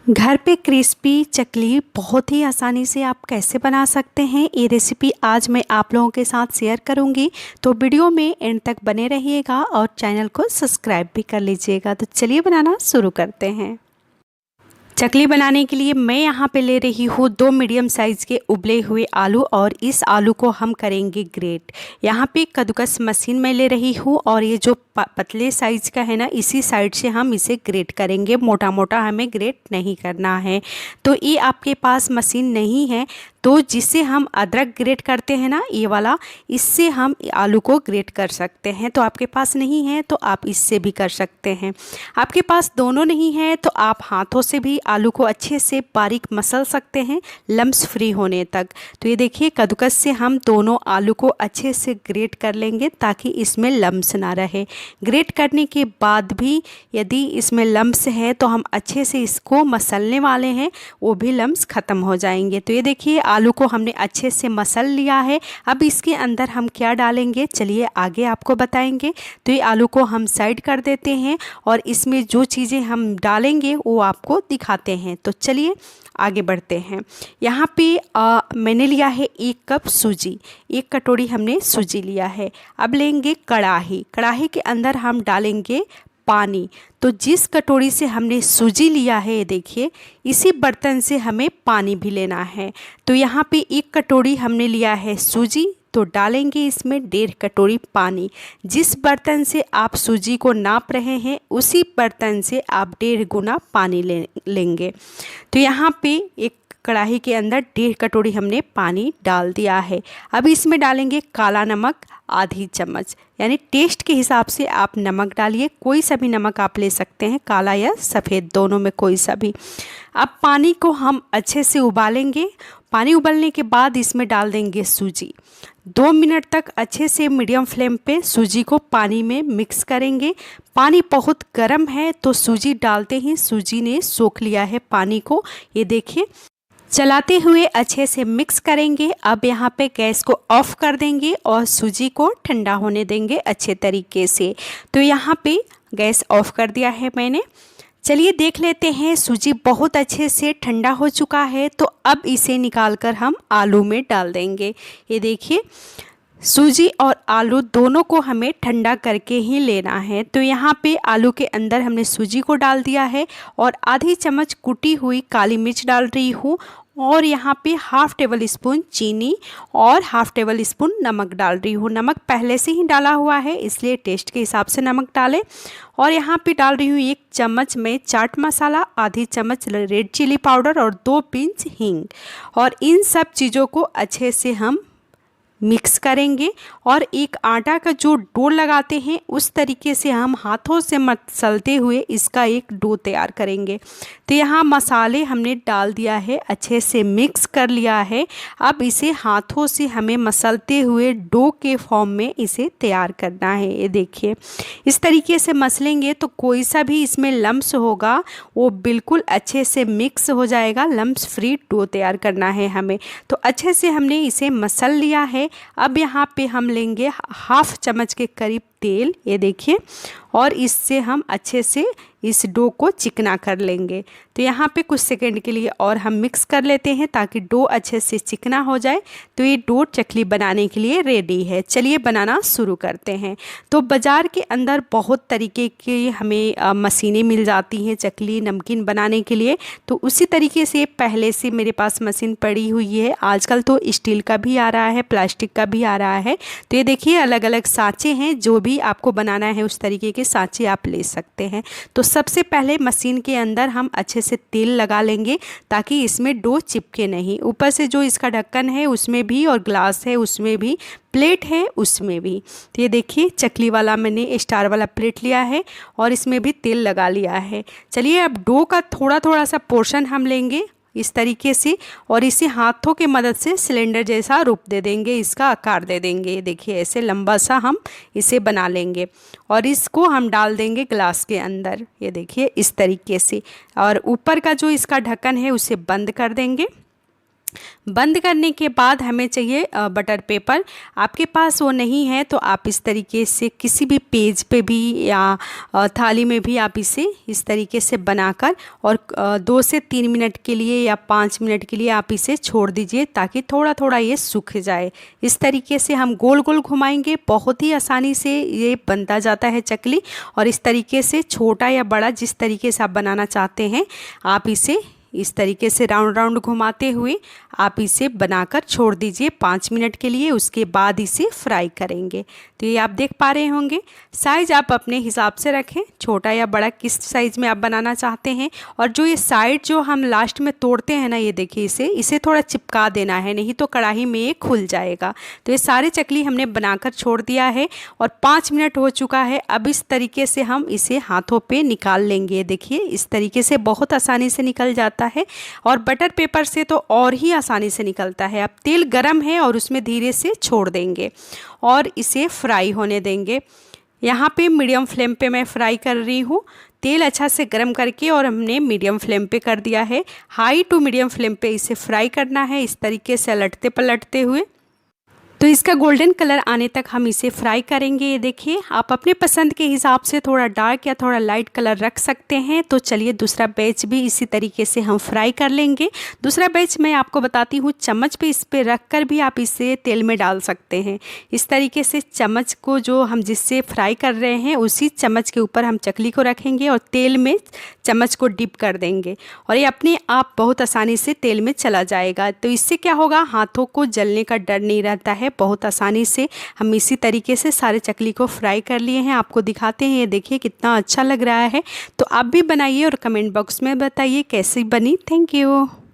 घर पे क्रिस्पी चकली बहुत ही आसानी से आप कैसे बना सकते हैं, ये रेसिपी आज मैं आप लोगों के साथ शेयर करूंगी। तो वीडियो में एंड तक बने रहिएगा और चैनल को सब्सक्राइब भी कर लीजिएगा। तो चलिए बनाना शुरू करते हैं। चकली बनाने के लिए मैं यहाँ पे ले रही हूँ 2 मीडियम साइज़ के उबले हुए आलू और इस आलू को हम करेंगे ग्रेट। यहाँ पे कद्दूकस मशीन में ले रही हूँ और ये जो पतले साइज़ का है ना, इसी साइड से हम इसे ग्रेट करेंगे। मोटा मोटा हमें ग्रेट नहीं करना है। तो ये आपके पास मशीन नहीं है तो जिससे हम अदरक ग्रेट करते हैं ना, ये वाला, इससे हम आलू को ग्रेट कर सकते हैं। तो आपके पास नहीं है तो आप इससे भी कर सकते हैं। आपके पास दोनों नहीं है तो आप हाथों से भी आलू को अच्छे से बारीक मसल सकते हैं, लम्स फ्री होने तक। तो ये देखिए, कद्दूकस से हम दोनों आलू को अच्छे से ग्रेट कर लेंगे ताकि इसमें लम्स ना रहे। ग्रेट करने के बाद भी यदि इसमें लम्स है तो हम अच्छे से इसको मसलने वाले हैं, वो भी लम्स ख़त्म हो जाएंगे। तो ये देखिए, आलू को हमने अच्छे से मसल लिया है। अब इसके अंदर हम क्या डालेंगे, चलिए आगे आपको बताएंगे। तो ये आलू को हम साइड कर देते हैं और इसमें जो चीज़ें हम डालेंगे वो आपको दिखाते हैं। तो चलिए आगे बढ़ते हैं। यहाँ पे मैंने लिया है 1 कप सूजी, 1 कटोरी हमने सूजी लिया है। अब लेंगे कढ़ाई, कढ़ाई के अंदर हम डालेंगे पानी। तो जिस कटोरी से हमने सूजी लिया है, देखिए इसी बर्तन से हमें पानी भी लेना है। तो यहाँ पे 1 कटोरी हमने लिया है सूजी, तो डालेंगे इसमें 1.5 कटोरी पानी। जिस बर्तन से आप सूजी को नाप रहे हैं उसी बर्तन से आप 1.5 गुना पानी लेंगे। तो यहाँ पे एक कढ़ाई के अंदर 1.5 कटोरी हमने पानी डाल दिया है। अब इसमें डालेंगे काला नमक आधी चम्मच, यानी टेस्ट के हिसाब से आप नमक डालिए। कोई सा भी नमक आप ले सकते हैं, काला या सफ़ेद, दोनों में कोई सा भी। अब पानी को हम अच्छे से उबालेंगे। पानी उबलने के बाद इसमें डाल देंगे सूजी। 2 मिनट तक अच्छे से मीडियम फ्लेम पे सूजी को पानी में मिक्स करेंगे। पानी बहुत गर्म है तो सूजी डालते ही सूजी ने सोख लिया है पानी को। ये देखिए, चलाते हुए अच्छे से मिक्स करेंगे। अब यहाँ पे गैस को ऑफ कर देंगे और सूजी को ठंडा होने देंगे अच्छे तरीके से। तो यहाँ पे गैस ऑफ कर दिया है मैंने। चलिए देख लेते हैं, सूजी बहुत अच्छे से ठंडा हो चुका है। तो अब इसे निकालकर हम आलू में डाल देंगे। ये देखिए, सूजी और आलू दोनों को हमें ठंडा करके ही लेना है। तो यहाँ पे आलू के अंदर हमने सूजी को डाल दिया है और आधी चम्मच कुटी हुई काली मिर्च डाल रही हूँ और यहाँ पे 1/2 टेबल स्पून चीनी और 1/2 टेबल स्पून नमक डाल रही हूँ। नमक पहले से ही डाला हुआ है, इसलिए टेस्ट के हिसाब से नमक डालें। और यहाँ पे डाल रही हूँ 1 चम्मच में चाट मसाला, आधी चम्मच रेड चिली पाउडर और 2 पिंच हींग। और इन सब चीज़ों को अच्छे से हम मिक्स करेंगे और एक आटा का जो डो लगाते हैं उस तरीके से हम हाथों से मसलते हुए इसका एक डो तैयार करेंगे। तो यहाँ मसाले हमने डाल दिया है, अच्छे से मिक्स कर लिया है। अब इसे हाथों से हमें मसलते हुए डो के फॉर्म में इसे तैयार करना है। ये देखिए, इस तरीके से मसलेंगे तो कोई सा भी इसमें लम्स होगा वो बिल्कुल अच्छे से मिक्स हो जाएगा। लम्स फ्री डो तैयार करना है हमें। तो अच्छे से हमने इसे मसल लिया है। अब यहाँ पे हम लेंगे 1/2 चम्मच के करीब तेल, ये देखिए, और इससे हम अच्छे से इस डो को चिकना कर लेंगे। तो यहाँ पे कुछ सेकंड के लिए और हम मिक्स कर लेते हैं ताकि डो अच्छे से चिकना हो जाए। तो ये डो चकली बनाने के लिए रेडी है। चलिए बनाना शुरू करते हैं। तो बाज़ार के अंदर बहुत तरीके की हमें मशीनें मिल जाती हैं चकली नमकीन बनाने के लिए। तो उसी तरीके से पहले से मेरे पास मशीन पड़ी हुई है। आजकल तो स्टील का भी आ रहा है, प्लास्टिक का भी आ रहा है। तो ये देखिए, अलग अलग सांचे हैं, जो भी आपको बनाना है उस तरीके के सांचे आप ले सकते हैं। तो सबसे पहले मशीन के अंदर हम अच्छे से तेल लगा लेंगे ताकि इसमें डो चिपके नहीं। ऊपर से जो इसका ढक्कन है उसमें भी, और ग्लास है उसमें भी, प्लेट है उसमें भी। तो ये देखिए, चकली वाला मैंने स्टार वाला प्लेट लिया है और इसमें भी तेल लगा लिया है। चलिए अब डो का थोड़ा थोड़ा सा पोर्शन हम लेंगे इस तरीके से और इसे हाथों की मदद से सिलेंडर जैसा रूप दे देंगे, इसका आकार दे देंगे। देखिए, ऐसे लंबा सा हम इसे बना लेंगे और इसको हम डाल देंगे ग्लास के अंदर। ये देखिए, इस तरीके से। और ऊपर का जो इसका ढक्कन है उसे बंद कर देंगे। बंद करने के बाद हमें चाहिए बटर पेपर। आपके पास वो नहीं है तो आप इस तरीके से किसी भी पेज पे भी या थाली में भी आप इसे इस तरीके से बनाकर और 2 से 3 मिनट के लिए या 5 मिनट के लिए आप इसे छोड़ दीजिए ताकि थोड़ा थोड़ा ये सूख जाए। इस तरीके से हम गोल गोल घुमाएंगे, बहुत ही आसानी से ये बनता जाता है चकली। और इस तरीके से छोटा या बड़ा जिस तरीके से आप बनाना चाहते हैं आप इसे इस तरीके से राउंड राउंड घुमाते हुए आप इसे बनाकर छोड़ दीजिए 5 मिनट के लिए। उसके बाद इसे फ्राई करेंगे। तो ये आप देख पा रहे होंगे। साइज़ आप अपने हिसाब से रखें, छोटा या बड़ा किस साइज़ में आप बनाना चाहते हैं। और जो ये साइड जो हम लास्ट में तोड़ते हैं ना, ये देखिए इसे थोड़ा चिपका देना है, नहीं तो कढ़ाई में ये खुल जाएगा। तो ये सारे चकली हमने बनाकर छोड़ दिया है और 5 मिनट हो चुका है। अब इस तरीके से हम इसे हाथों पे निकाल लेंगे। देखिए इस तरीके से बहुत आसानी से निकल जाता है और बटर पेपर से तो और ही आसानी से निकलता है। अब तेल गरम है और उसमें धीरे से छोड़ देंगे और इसे फ्राई होने देंगे। यहाँ पे मीडियम फ्लेम पे मैं फ्राई कर रही हूँ। तेल अच्छा से गरम करके और हमने मीडियम फ्लेम पे कर दिया है। हाई टू मीडियम फ्लेम पे इसे फ्राई करना है, इस तरीके से अलटते पलटते हुए। तो इसका गोल्डन कलर आने तक हम इसे फ्राई करेंगे। ये देखिए आप अपने पसंद के हिसाब से थोड़ा डार्क या थोड़ा लाइट कलर रख सकते हैं। तो चलिए दूसरा बैच भी इसी तरीके से हम फ्राई कर लेंगे। दूसरा बैच मैं आपको बताती हूँ, चम्मच पे इस पे रख कर भी आप इसे तेल में डाल सकते हैं। इस तरीके से चम्मच को जो हम जिससे फ्राई कर रहे हैं उसी चम्मच के ऊपर हम चकली को रखेंगे और तेल में चम्मच को डिप कर देंगे और ये अपने आप बहुत आसानी से तेल में चला जाएगा। तो इससे क्या होगा, हाथों को जलने का डर नहीं रहता है। बहुत आसानी से हम इसी तरीके से सारे चकली को फ्राई कर लिए हैं। आपको दिखाते हैं, ये देखिए कितना अच्छा लग रहा है। तो आप भी बनाइए और कमेंट बॉक्स में बताइए कैसी बनी। Thank you.